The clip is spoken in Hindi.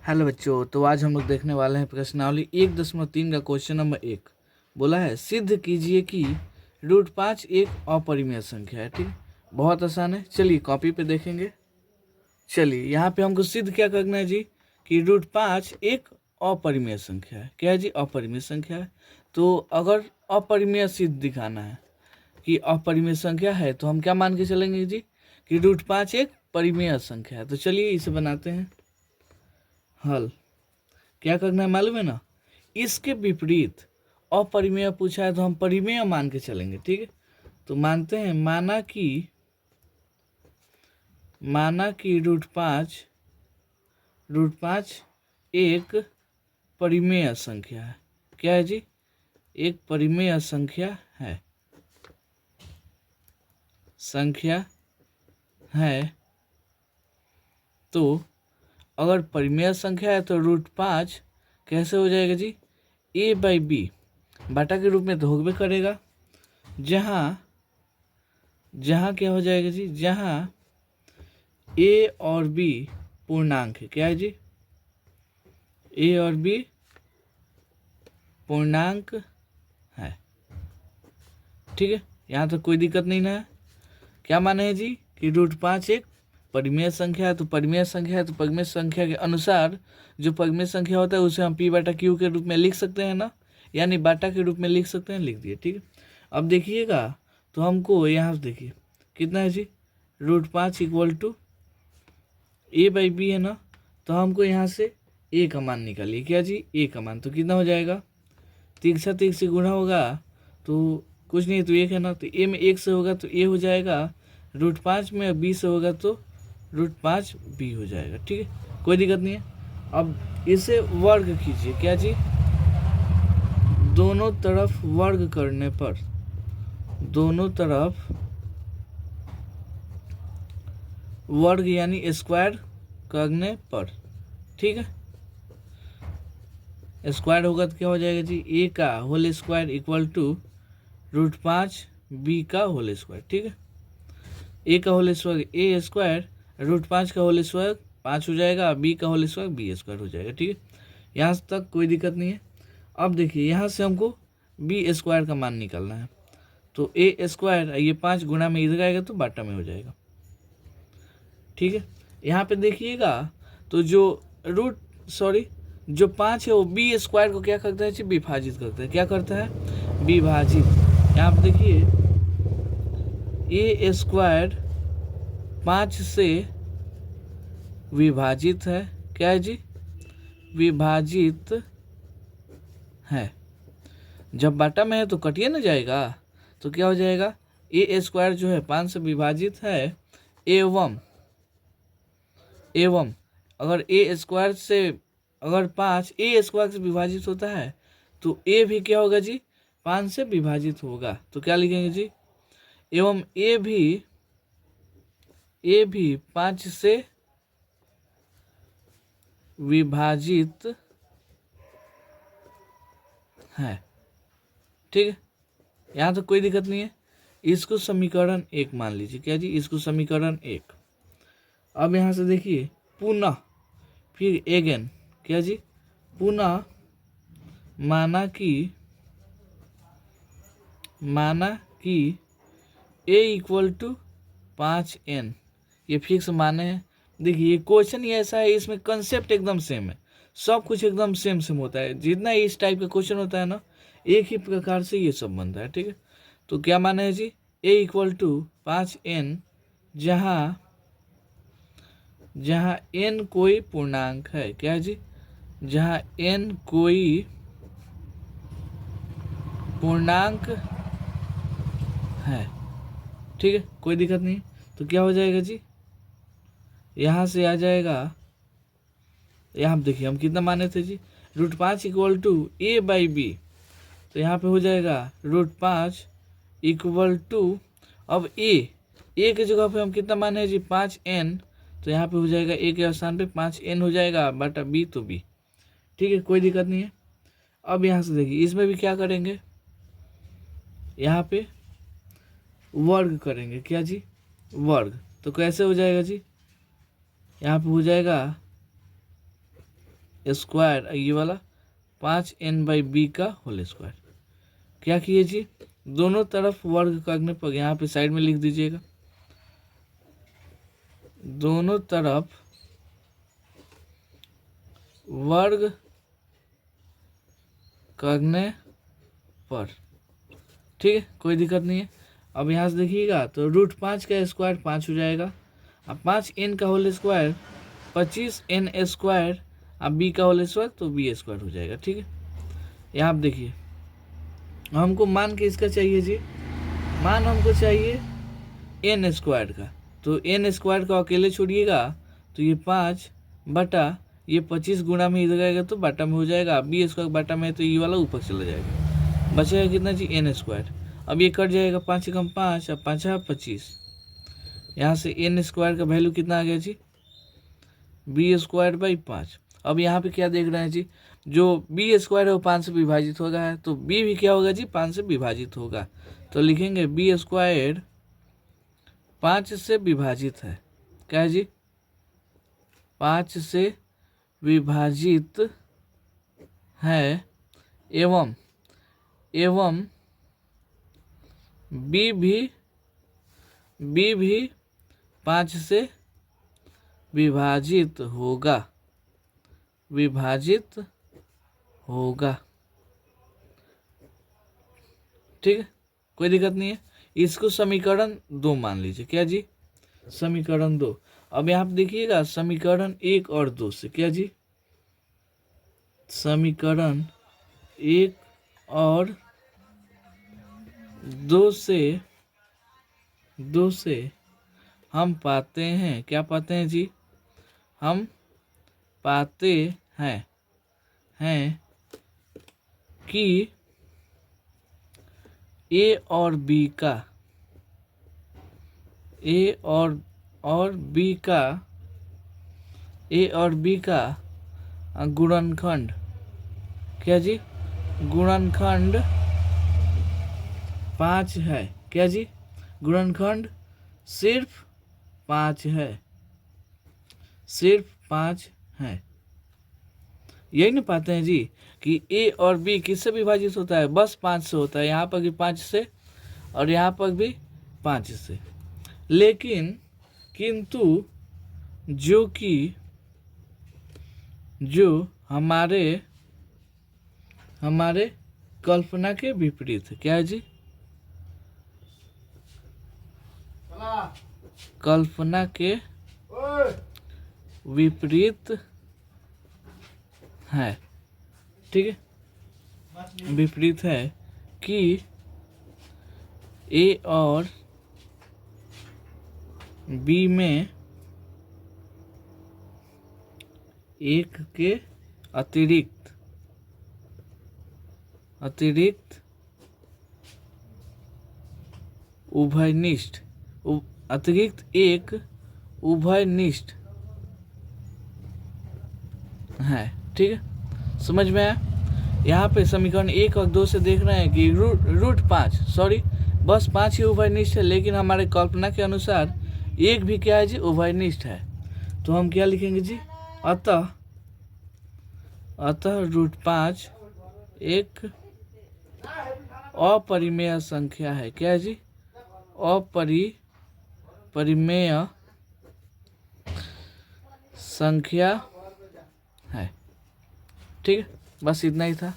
हेलो बच्चों, तो आज हम लोग देखने वाले हैं प्रश्नावली 1.3 का क्वेश्चन नंबर 1। बोला है सिद्ध कीजिए कि √5 एक अपरिमेय संख्या है। ठीक, बहुत आसान है। चलिए कॉपी पे देखेंगे। चलिए यहाँ पे हमको सिद्ध क्या करना है जी कि √5 एक अपरिमेय संख्या है। क्या है जी? अपरिमेय संख्या है। तो अगर अपरिमेय सिद्ध दिखाना है कि अपरिमेय संख्या है तो हम क्या मान के चलेंगे जी कि √5 एक परिमेय संख्या है। तो चलिए इसे बनाते हैं हल। क्या करना है मालूम है ना? इसके विपरीत अपरिमेय पूछा है तो हम परिमेय मान के चलेंगे। ठीक है, तो मानते हैं माना कि √5 एक परिमेय संख्या है। क्या है जी? एक परिमेय संख्या है। तो अगर परिमेय संख्या है तो √5 कैसे हो जाएगा जी? a/b बाटा के रूप में तो होबे करेगा। जहाँ क्या हो जाएगा जी? जहाँ a और b पूर्णांक है। क्या है जी? a और b पूर्णांक है। ठीक है, यहाँ तक कोई दिक्कत नहीं ना है। क्या माने है जी कि √5 एक परिमेय संख्या है। तो परिमेय संख्या के अनुसार जो परिमेय संख्या होता है उसे हम p/q के रूप में लिख सकते हैं ना, यानी बाटा के रूप में लिख सकते हैं। लिख दिए। ठीक है, अब देखिएगा तो हमको यहाँ से देखिए कितना है जी? √5 इक्वल टू a/b है ना। तो हमको यहाँ से a का मान निकालिए। क्या जी? a का मान तो कितना हो जाएगा? 3 से गुणा होगा तो कुछ नहीं, तो 1 है ना। तो a में 1 से होगा तो a हो जाएगा। √5 में b से होगा तो √5b हो जाएगा। ठीक है, कोई दिक्कत नहीं है। अब इसे वर्ग कीजिए। क्या जी? दोनों तरफ वर्ग करने पर वर्ग यानी स्क्वायर करने पर, ठीक है, स्क्वायर होगा तो क्या हो जाएगा जी? a का whole square equal to √5 b का होल स्क्वायर। ठीक है, a का होल स्क्वायर a स्क्वायर, √5 का होल स्क्वायर 5 हो जाएगा, b का होल स्क्वायर b स्क्वायर हो जाएगा। ठीक है, यहाँ तक कोई दिक्कत नहीं है। अब देखिए यहाँ से हमको b स्क्वायर का मान निकालना है। तो a स्क्वायर ये 5 गुणा में इधर आएगा तो बाटा में हो जाएगा। ठीक है, यहाँ पे देखिएगा तो जो जो 5 है वो b स्क्वायर को क्या करता है जी? विभाजित करता है। क्या करता है? विभाजित। यहाँ पे देखिए a स्क्वायर 5 से विभाजित है। क्या है जी? विभाजित है। जब बाटा में है तो कटिए ना जाएगा, तो क्या हो जाएगा? a स्क्वायर जो है 5 से विभाजित है एवं अगर a स्क्वायर से अगर 5 a स्क्वायर से विभाजित होता है तो a भी क्या होगा जी? 5 से विभाजित होगा। तो क्या लिखेंगे जी? एवं a भी 5 से विभाजित है। ठीक है, यहाँ तो कोई दिक्कत नहीं है। इसको समीकरण 1 मान लीजिए। क्या जी? इसको समीकरण 1। अब यहाँ से देखिए पुनः फिर एगेन। क्या जी? पुनः माना कि a इक्वल टू 5n, ये फिक्स माने हैं। देखिए ये क्वेश्चन ही ऐसा है, इसमें कंसेप्ट एकदम सेम है। सब कुछ एकदम सेम होता है। जितना इस टाइप का क्वेश्चन होता है ना, एक ही प्रकार से ये सब बनता है। ठीक है, तो क्या माना है जी? a इक्वल टू 5n, जहाँ n कोई पूर्णांक है। क्या है जी? जहाँ n कोई पूर्णांक है। ठीक है, कोई दिक्कत नहीं। तो क्या हो जाएगा जी? यहाँ से आ जाएगा, यहाँ देखिए हम कितना माने थे जी? √5 इक्वल टू a/b। तो यहाँ पे हो जाएगा √5 इक्वल टू, अब a के जगह पे हम कितना माने हैं जी? 5n। तो यहाँ पे हो जाएगा a के स्थान पे 5n हो जाएगा बटा b तो b। ठीक है, कोई दिक्कत नहीं है। अब यहाँ से देखिए इसमें भी क्या करेंगे? यहाँ पे वर्ग करेंगे। क्या जी? वर्ग। तो कैसे हो जाएगा जी? यहाँ पे हो जाएगा स्क्वायर, ये वाला 5n/b का होल स्क्वायर। क्या किए जी, दोनों तरफ वर्ग करने पर, यहाँ पे साइड में लिख दीजिएगा, दोनों तरफ वर्ग करने पर, ठीक है, कोई दिक्कत नहीं है। अब यहाँ से देखिएगा तो √5 का स्क्वायर 5 हो जाएगा, अब 5n का होल स्क्वायर 25n², अब b का होल स्क्वायर तो b² हो जाएगा, ठीक है। यहाँ आप देखिए, हमको मान किसका चाहिए जी, मान हमको चाहिए n² का, तो n² का अकेले छोड़िएगा तो ये 5 बटा ये 25 गुणा में इधर आएगा तो बाटा में हो जाएगा, b² बाटा में है तो ये वाला ऊपर चला जाएगा, बचेगा कितना जी n²। अब ये कट जाएगा, 5 कम 5 और 5 25, यहाँ से n² का वैल्यू कितना आ गया जी, b²/5। अब यहाँ पे क्या देख रहे हैं जी, जो b² है वो 5 से विभाजित होगा है, तो b भी क्या होगा जी, 5 से विभाजित होगा, तो लिखेंगे b² 5 से विभाजित है, क्या है जी, 5 से विभाजित है, एवं b भी 5 से विभाजित होगा, ठीक है, कोई दिक्कत नहीं है। इसको समीकरण 2 मान लीजिए, क्या जी, समीकरण 2। अब यहाँ पे देखिएगा समीकरण 1 और 2 से, क्या जी, समीकरण 1 और 2 से हम पाते हैं, क्या पाते हैं जी, हम पाते हैं कि a और b का गुणनखंड, क्या जी, गुणनखंड 5 है, क्या जी, गुणनखंड सिर्फ 5 है, सिर्फ 5 है। यही ना पाते हैं जी कि a और b किससे विभाजित होता है, बस 5 से होता है, यहाँ पर भी 5 से और यहाँ पर भी 5 से, लेकिन किंतु जो हमारे कल्पना के विपरीत है, क्या है जी, कल्पना के विपरीत है, ठीक है, विपरीत है कि a और b में एक के अतिरिक्त उभयनिष्ठ, अतिरिक्त एक उभयनिष्ठ है, ठीक है, समझ में आया। यहाँ पे समीकरण 1 और 2 से देख रहे हैं कि √5 बस 5 ही उभयनिष्ठ है, लेकिन हमारे कल्पना के अनुसार एक भी क्या है जी, उभयनिष्ठ है, तो हम क्या लिखेंगे जी, अतः √5 एक अपरिमेय संख्या है, क्या है जी, अपरिमेय संख्या है, ठीक है, बस इतना ही था।